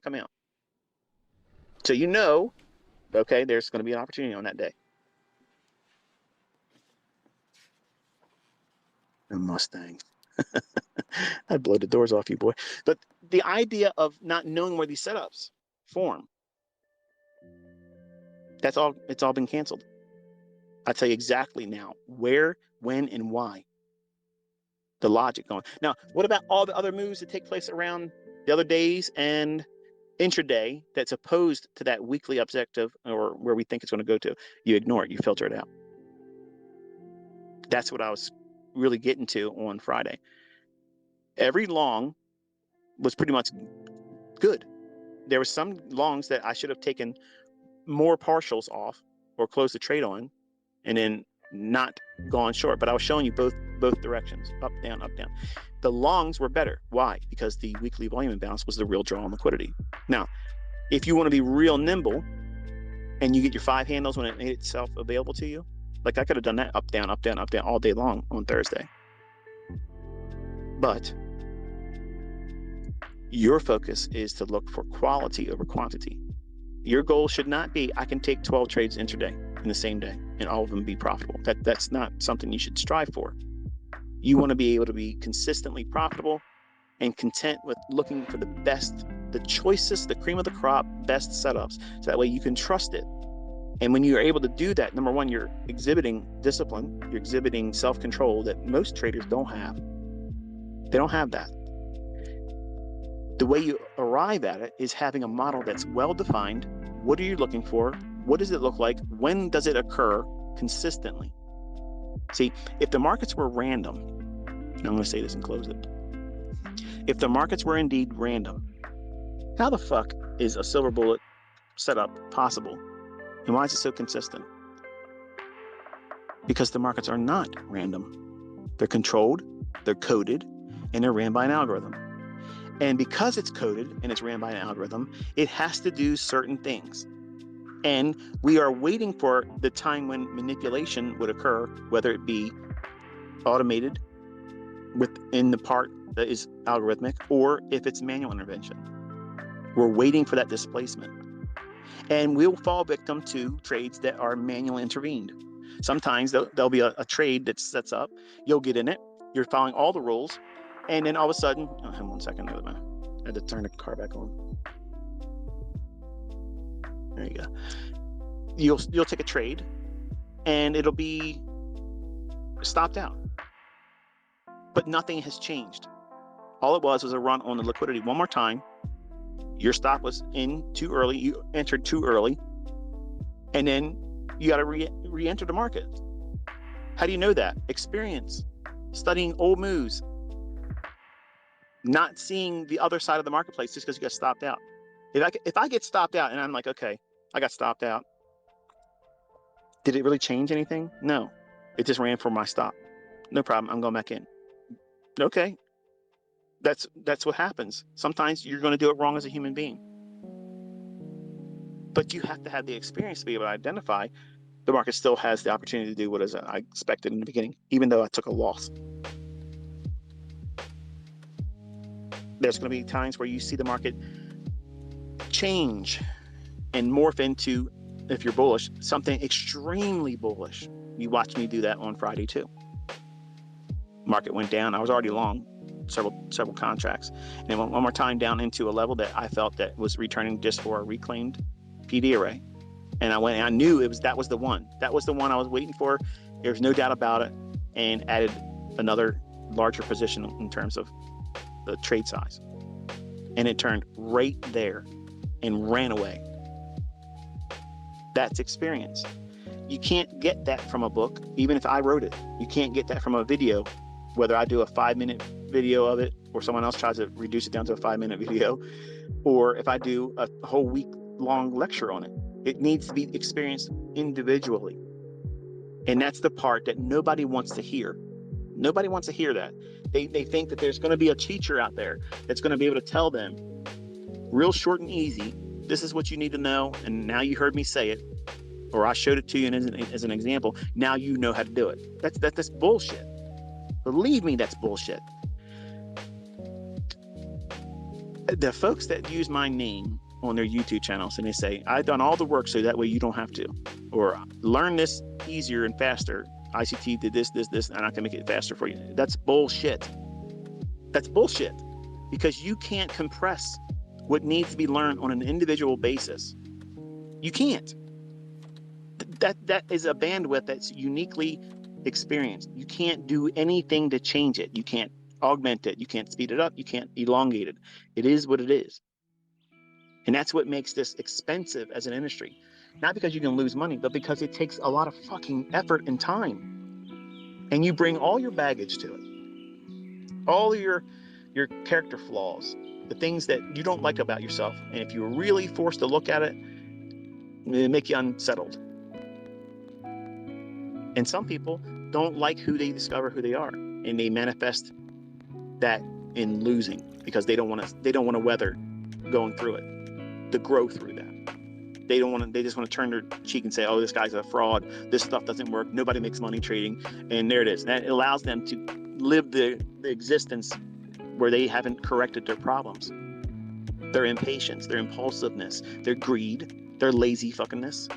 come out. So you know, okay, there's going to be an opportunity on that day. A Mustang. I'd blow the doors off you, boy. But the idea of not knowing where these setups form, it's all been canceled. I'll tell you exactly now where, when, and why. The logic going. Now, what about all the other moves that take place around the other days and intraday that's opposed to that weekly objective or where we think it's going to go to? You ignore it. You filter it out. That's what I was really getting to on Friday. Every long was pretty much good. There were some longs that I should have taken more partials off or closed the trade on and then not gone short. But I was showing you both directions, up, down, up, down. The longs were better. Why? Because the weekly volume imbalance was the real draw on liquidity. Now, if you want to be real nimble and you get your 5 handles when it made itself available to you, like I could have done that up, down, up, down, up, down all day long on Thursday. But your focus is to look for quality over quantity. Your goal should not be, I can take 12 trades intraday in the same day and all of them be profitable. That's not something you should strive for. You want to be able to be consistently profitable and content with looking for the best, the choicest, the cream of the crop, best setups. So that way you can trust it. And when you're able to do that, number one, you're exhibiting discipline, you're exhibiting self-control that most traders don't have. They don't have that. The way you arrive at it is having a model that's well-defined. What are you looking for? What does it look like? When does it occur consistently? See, if the markets were random, and I'm going to say this and close it. If the markets were indeed random, how the fuck is a silver bullet setup possible? And why is it so consistent? Because the markets are not random. They're controlled, they're coded, and they're ran by an algorithm. And because it's coded and it's ran by an algorithm, it has to do certain things. And we are waiting for the time when manipulation would occur, whether it be automated within the part that is algorithmic, or if it's manual intervention. We're waiting for that displacement. And we'll fall victim to trades that are manually intervened. Sometimes there'll be a trade that sets up, you'll get in it, you're following all the rules, and then all of a sudden, oh, hang on 1 second, I had to turn the car back on. There you go. You'll take a trade, and it'll be stopped out. But nothing has changed. All it was a run on the liquidity one more time. Your stop was in too early, you entered too early, and then you got to re-enter the market. How do you know that? Experience, studying old moves, not seeing the other side of the marketplace just because you got stopped out. If I get stopped out and I'm like, okay, I got stopped out, did it really change anything? No, it just ran for my stop. No problem, I'm going back in. Okay, that's what happens. Sometimes you're going to do it wrong as a human being. But you have to have the experience to be able to identify the market still has the opportunity to do what I expected in the beginning, even though I took a loss. There's going to be times where you see the market change and morph into, if you're bullish, something extremely bullish. You watched me do that on Friday too. Market went down. I was already long several contracts, and it went one more time down into a level that I felt that was returning just for a reclaimed PD array. And I went and I knew that was the one. That was the one I was waiting for. There's no doubt about it, and added another larger position in terms of the trade size. And it turned right there and ran away. That's experience. You can't get that from a book, even if I wrote it. You can't get that from a video, whether I do a 5-minute video of it or someone else tries to reduce it down to a 5-minute video, or if I do a whole week-long lecture on it. It needs to be experienced individually. And that's the part that nobody wants to hear. Nobody wants to hear that. They think that there's going to be a teacher out there that's going to be able to tell them real short and easy, this is what you need to know, and now you heard me say it, or I showed it to you as an example, now you know how to do it. That's bullshit. Believe me, that's bullshit. The folks that use my name on their YouTube channels and they say, I've done all the work so that way you don't have to, or learn this easier and faster. ICT did this, and I can make it faster for you. That's bullshit. That's bullshit, because you can't compress what needs to be learned on an individual basis. You can't. That is a bandwidth that's uniquely experienced. You can't do anything to change it. You can't augment it. You can't speed it up. You can't elongate it. It is what it is. And that's what makes this expensive as an industry. Not because you can lose money, but because it takes a lot of fucking effort and time. And you bring all your baggage to it. All your character flaws, the things that you don't like about yourself. And if you're really forced to look at it, it'll make you unsettled. And some people don't like who they discover who they are, and they manifest that in losing because they don't want to weather going through it, to grow through that. They just want to turn their cheek and say, oh, this guy's a fraud, this stuff doesn't work, nobody makes money trading, and there it is. And that allows them to live the existence where they haven't corrected their problems. Their impatience, their impulsiveness, their greed, their lazy fuckingness.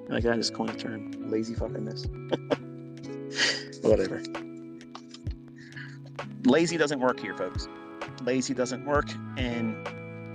Like, I just coined the term, lazy fuckingness. Whatever. Lazy doesn't work here, folks. Lazy doesn't work, and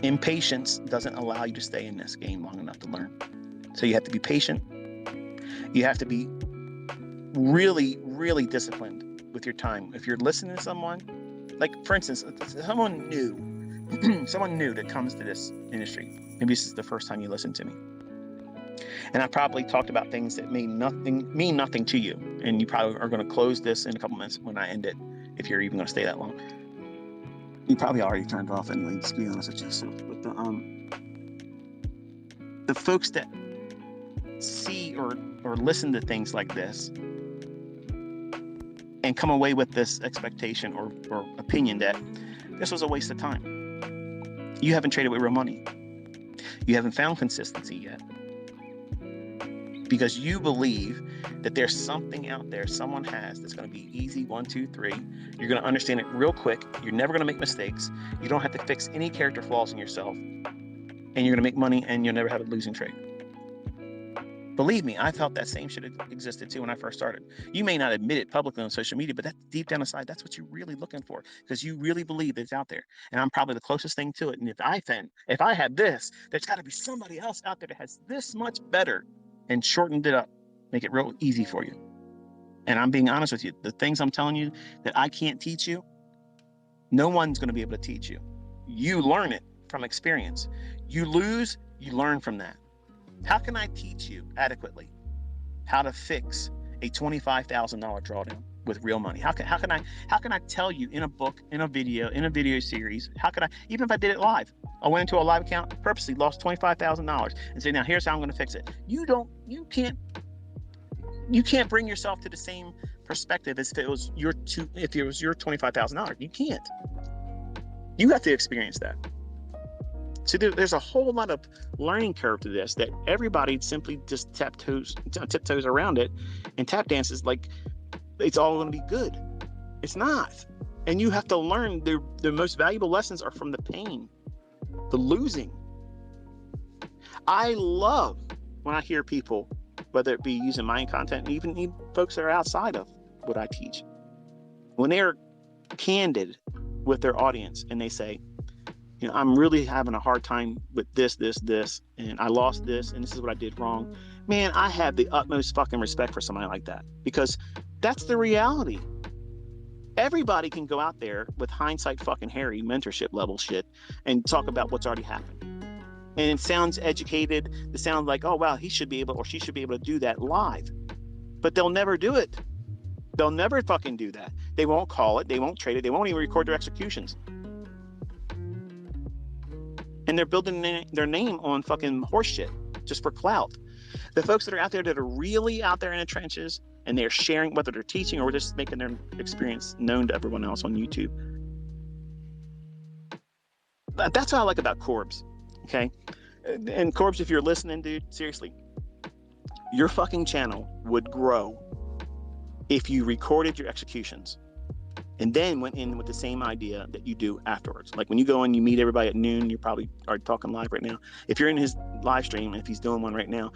impatience doesn't allow you to stay in this game long enough to learn. So you have to be patient. You have to be really, really disciplined with your time. If you're listening to someone, like, for instance, someone new that comes to this industry, maybe this is the first time you listen to me, and I probably talked about things that mean nothing to you, and you probably are going to close this in a couple minutes when I end it, if you're even going to stay that long. You probably already turned it off anyway, to be honest with you. So, but the folks that see or listen to things like this and come away with this expectation or opinion that this was a waste of time. You haven't traded with real money. You haven't found consistency yet. Because you believe that there's something out there someone has that's going to be easy, 1, 2, 3. You're going to understand it real quick. You're never going to make mistakes. You don't have to fix any character flaws in yourself. And you're going to make money, and you'll never have a losing trade. Believe me, I felt that same shit existed too when I first started. You may not admit it publicly on social media, but that's deep down inside, that's what you're really looking for, because you really believe that it's out there. And I'm probably the closest thing to it. And if I have this, there's got to be somebody else out there that has this much better, and shortened it up, make it real easy for you. And I'm being honest with you. The things I'm telling you that I can't teach you, no one's going to be able to teach you. You learn it from experience. You lose, you learn from that. How can I teach you adequately how to fix a $25,000 drawdown with real money? How can I tell you in a book, in a video series? How can I, even if I did it live? I went into a live account, purposely lost $25,000 and say, now here's how I'm going to fix it. You can't bring yourself to the same perspective as if it was your $25,000. You can't. You have to experience that. So there's a whole lot of learning curve to this that everybody simply just tiptoes around it and tap dances like it's all going to be good. It's not. And you have to learn the most valuable lessons are from the pain, the losing. I love when I hear people, whether it be using my content, even folks that are outside of what I teach, when they're candid with their audience and they say, you know, I'm really having a hard time with this, and I lost this, and this is what I did wrong. Man, I have the utmost fucking respect for somebody like that, because that's the reality. Everybody can go out there with hindsight fucking Harry mentorship level shit and talk about what's already happened. And it sounds educated. It sounds like, oh, wow, he should be able or she should be able to do that live. But they'll never do it. They'll never fucking do that. They won't call it. They won't trade it. They won't even record their executions. And they're building their name on fucking horse shit just for clout. The folks that are out there that are really out there in the trenches and they're sharing, whether they're teaching or just making their experience known to everyone else on YouTube. That's what I like about Corbs, okay? And Corbs, if you're listening, dude, seriously, your fucking channel would grow if you recorded your executions and then went in with the same idea that you do afterwards. Like when you go and you meet everybody at noon, you probably are talking live right now. If you're in his live stream, if he's doing one right now,